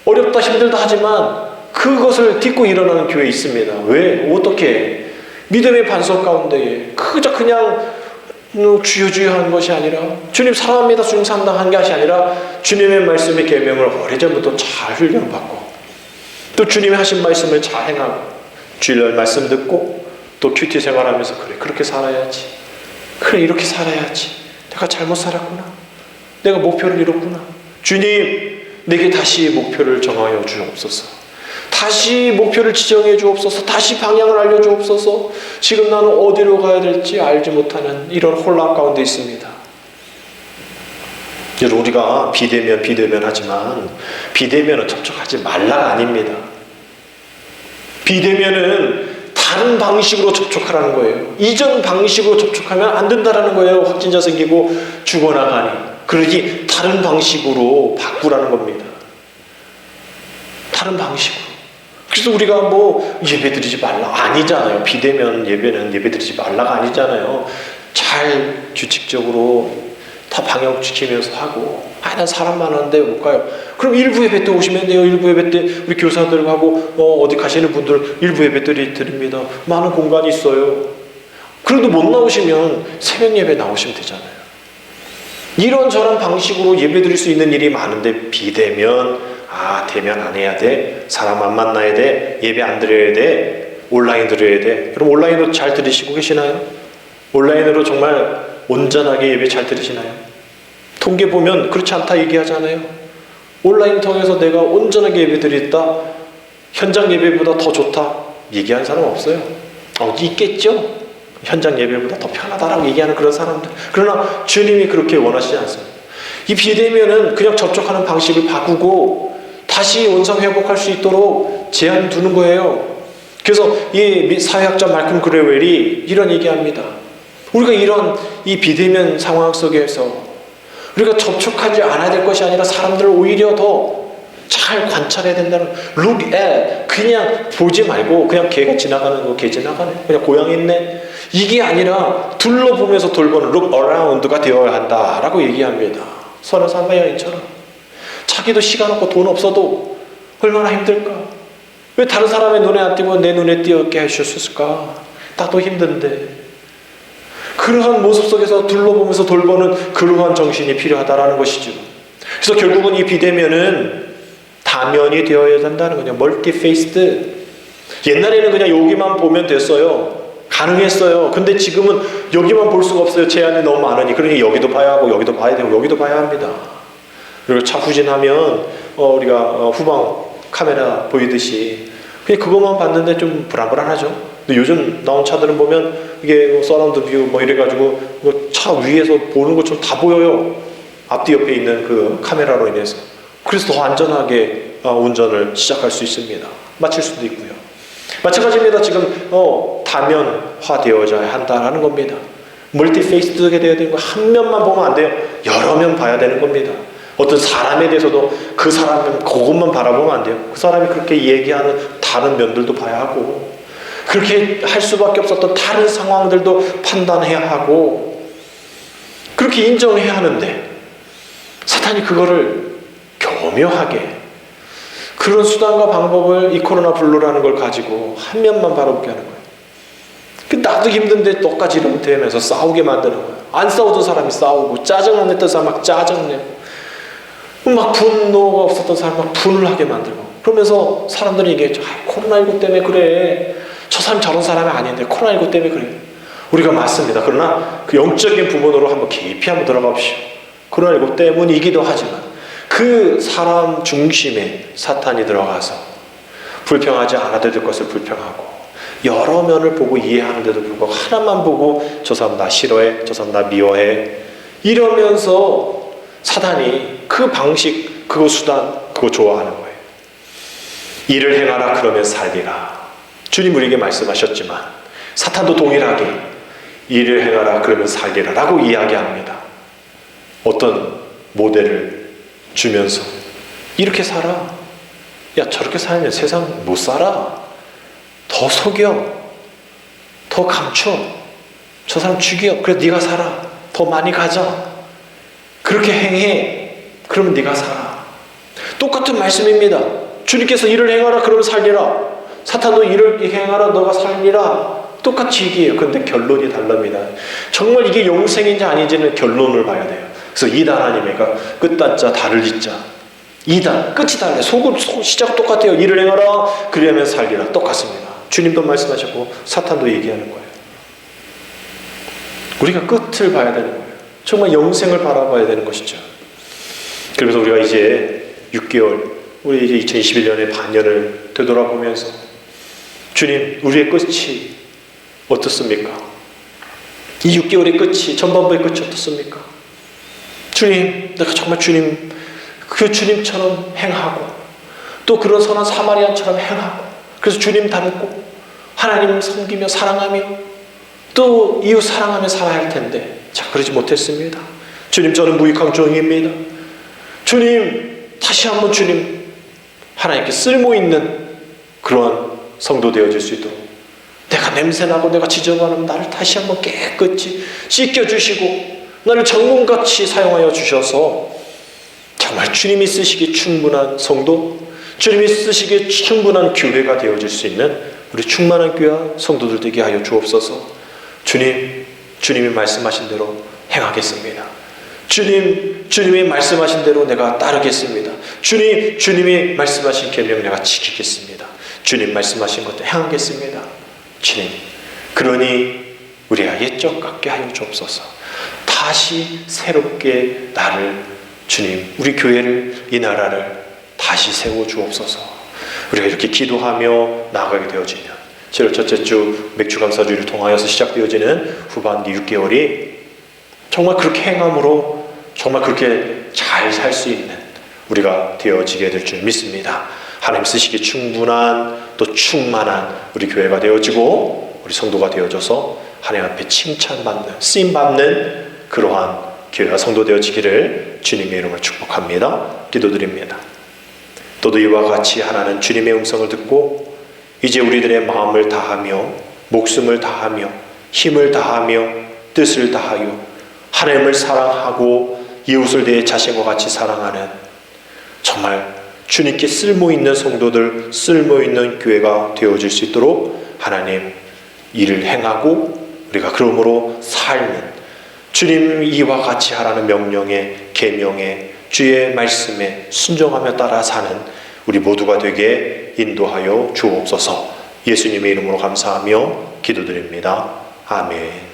어렵다 힘들다 하지만 그것을 딛고 일어나는 교회 있습니다. 왜? 어떻게? 믿음의 반석 가운데에 그냥 주여 하는 것이 아니라 주님 사랑합니다 주님 산다는 것이 아니라 주님의 말씀의 계명을 오래전부터 잘 훈련받고 또 주님이 하신 말씀을 잘 행하고 주일날 말씀 듣고 또 큐티 생활하면서 그래 그렇게 살아야지 그래 이렇게 살아야지 내가 잘못 살았구나 내가 목표를 잃었구나 주님 내게 다시 목표를 정하여 주옵소서 다시 목표를 지정해 주옵소서 다시 방향을 알려 주옵소서 지금 나는 어디로 가야 될지 알지 못하는 이런 혼란 가운데 있습니다. 우리가 비대면 하지만 비대면은 접촉하지 말라가 아닙니다. 비대면은 다른 방식으로 접촉하라는 거예요. 이전 방식으로 접촉하면 안 된다라는 거예요. 확진자 생기고 죽어나가니 그러니 다른 방식으로 바꾸라는 겁니다. 다른 방식으로. 그래서 우리가 뭐 예배드리지 말라 아니잖아요. 비대면 예배는 예배드리지 말라가 아니잖아요. 잘 규칙적으로 다 방역 지키면서 하고 난 사람 많은데 못 가요. 그럼 일부 예배 때 오시면 돼요. 일부 예배 때 우리 교사들하고 어디 가시는 분들 일부 예배 드립니다. 많은 공간이 있어요. 그래도 못 나오시면 새벽 예배 나오시면 되잖아요. 이런저런 방식으로 예배 드릴 수 있는 일이 많은데 비대면 대면 안 해야 돼. 사람 안 만나야 돼. 예배 안 드려야 돼. 온라인 드려야 돼. 그럼 온라인으로 잘 들으시고 계시나요? 온라인으로 정말 온전하게 예배 잘 들으시나요? 통계 보면 그렇지 않다 얘기하잖아요. 온라인 통해서 내가 온전하게 예배 드렸다. 현장 예배보다 더 좋다. 얘기하는 사람 없어요. 있겠죠? 현장 예배보다 더 편하다라고 얘기하는 그런 사람들. 그러나 주님이 그렇게 원하시지 않습니다. 이 비대면은 그냥 접촉하는 방식을 바꾸고 다시 원상 회복할 수 있도록 제한 두는 거예요. 그래서 이 사회학자 말콤 그레웰이 이런 얘기합니다. 우리가 이런 이 비대면 상황 속에서 우리가 접촉하지 않아야 될 것이 아니라 사람들을 오히려 더 잘 관찰해야 된다는 look at 그냥 보지 말고 그냥 개가 지나가는 거 개 지나가네 그냥 고양이 있네 이게 아니라 둘러보면서 돌보는 look around가 되어야 한다라고 얘기합니다. 선한 사마리아인처럼 자기도 시간 없고 돈 없어도 얼마나 힘들까? 왜 다른 사람의 눈에 안 띄고 내 눈에 띄게 하셨을까? 나도 힘든데 그러한 모습 속에서 둘러보면서 돌보는 그러한 정신이 필요하다라는 것이죠. 그래서 결국은 이 비대면은 다면이 되어야 된다는 거죠. 멀티페이스드. 옛날에는 그냥 여기만 보면 됐어요. 가능했어요. 근데 지금은 여기만 볼 수가 없어요. 제한이 너무 많으니. 그러니 여기도 봐야 하고 여기도 봐야 되고 여기도 봐야 합니다. 그리고 차 후진하면 우리가 후방 카메라 보이듯이 그냥 그것만 봤는데 좀 불안불안하죠. 근데 요즘 나온 차들은 보면 이게 서라운드 뷰 이래가지고 차 위에서 보는 것처럼 다 보여요. 앞뒤 옆에 있는 그 카메라로 인해서. 그래서 더 안전하게 운전을 시작할 수 있습니다. 마칠 수도 있고요. 마찬가지입니다. 지금 다면화되어져야 한다라는 겁니다. 멀티페이스드하게 돼야 되는 거, 한 면만 보면 안 돼요. 여러 면 봐야 되는 겁니다. 어떤 사람에 대해서도 그 사람 그것만 바라보면 안 돼요. 그 사람이 그렇게 얘기하는 다른 면들도 봐야 하고, 그렇게 할 수밖에 없었던 다른 상황들도 판단해야 하고, 그렇게 인정해야 하는데 사탄이 그거를 교묘하게 그런 수단과 방법을 이 코로나 블루라는 걸 가지고 한 면만 바라보게 하는 거예요. 나도 힘든데 똑같이 이러면 되면서 싸우게 만드는 거예요. 안 싸우던 사람이 싸우고, 짜증 안 냈던 사람 막 짜증내고, 막 분노가 없었던 사람 막 분을 하게 만들고, 그러면서 사람들이 얘기했죠. 코로나19 때문에 그래. 저 사람 저런 사람이 아닌데 코로나19 때문에 그래. 우리가 맞습니다. 그러나 그 영적인 부분으로 한번 깊이 한번 들어가 봅시오. 코로나19 때문이기도 하지만 그 사람 중심에 사탄이 들어가서 불평하지 않아도 될 것을 불평하고, 여러 면을 보고 이해하는데도 불구하고 하나만 보고 저 사람 나 싫어해, 저 사람 나 미워해, 이러면서 사탄이 그 방식, 그거 수단, 그거 좋아하는 거예요. 일을 행하라 그러면 살리라. 주님 우리에게 말씀하셨지만 사탄도 동일하게 일을 행하라 그러면 살리라 라고 이야기합니다. 어떤 모델을 주면서 이렇게 살아. 야, 저렇게 살면 세상 못 살아. 더 속여, 더 감춰, 저 사람 죽여. 그래 네가 살아. 더 많이 가져. 그렇게 행해. 그러면 네가 살아. 똑같은 말씀입니다. 주님께서 일을 행하라 그러면 살리라. 사탄도 일을 행하라 너가 살리라. 똑같이 얘기해요. 그런데 결론이 다릅니다. 정말 이게 영생인지 아닌지는 결론을 봐야 돼요. 그래서 이단 아닙니까? 끝단자 달을 짓자. 이단 끝이 달라요. 시작은 똑같아요. 일을 행하라 그러면 살리라. 똑같습니다. 주님도 말씀하셨고 사탄도 얘기하는 거예요. 우리가 끝을 봐야 되는 거예요. 정말 영생을 바라봐야 되는 것이죠. 그래서 우리가 이제 6개월, 우리 이제 2021년의 반년을 되돌아보면서 주님, 우리의 끝이 어떻습니까? 이 6개월의 끝이, 전반부의 끝이 어떻습니까? 주님, 내가 정말 주님, 그 주님처럼 행하고, 또 그런 선한 사마리안처럼 행하고, 그래서 주님 닮고 하나님 섬기며 사랑하며 또 이웃 사랑하며 살아야 할 텐데, 자, 그러지 못했습니다. 주님, 저는 무익한 종입니다. 주님, 다시 한번 주님, 하나님께 쓸모있는 그런 성도 되어질 수 있도록, 내가 냄새나고 내가 지저분하면 나를 다시 한번 깨끗이 씻겨주시고 나를 정금같이 사용하여 주셔서 정말 주님이 쓰시기에 충분한 성도, 주님이 쓰시기에 충분한 교회가 되어질 수 있는 우리 충만한 교회와 성도들 되게 하여 주옵소서. 주님, 주님이 말씀하신 대로 행하겠습니다. 주님, 주님이 말씀하신 대로 내가 따르겠습니다. 주님, 주님이 말씀하신 계명 내가 지키겠습니다. 주님 말씀하신 것도 행하겠습니다. 주님, 그러니 우리가 옛적 같게 하여 주옵소서. 다시 새롭게 나를, 주님, 우리 교회를, 이 나라를 다시 세워 주옵소서. 우리가 이렇게 기도하며 나아가게 되어지면 7월 첫째 주 맥주감사주의를 통하여서 시작되어지는 후반기 6개월이 정말 그렇게 행함으로 정말 그렇게 잘 살 수 있는 우리가 되어지게 될 줄 믿습니다. 하나님 쓰시기에 충분한 또 충만한 우리 교회가 되어지고 우리 성도가 되어져서 하나님 앞에 칭찬받는, 쓰임받는 그러한 교회와 성도 되어지기를 주님의 이름으로 축복합니다. 기도드립니다. 또도 이와 같이 하나는 주님의 음성을 듣고 이제 우리들의 마음을 다하며 목숨을 다하며 힘을 다하며 뜻을 다하여 하나님을 사랑하고 이웃을 내 자신과 같이 사랑하는 정말 주님께 쓸모있는 성도들, 쓸모있는 교회가 되어질 수 있도록 하나님 일을 행하고 우리가 그러므로 삶은 주님 이와 같이 하라는 명령에, 계명에, 주의 말씀에 순종하며 따라 사는 우리 모두가 되게 인도하여 주옵소서. 예수님의 이름으로 감사하며 기도드립니다. 아멘.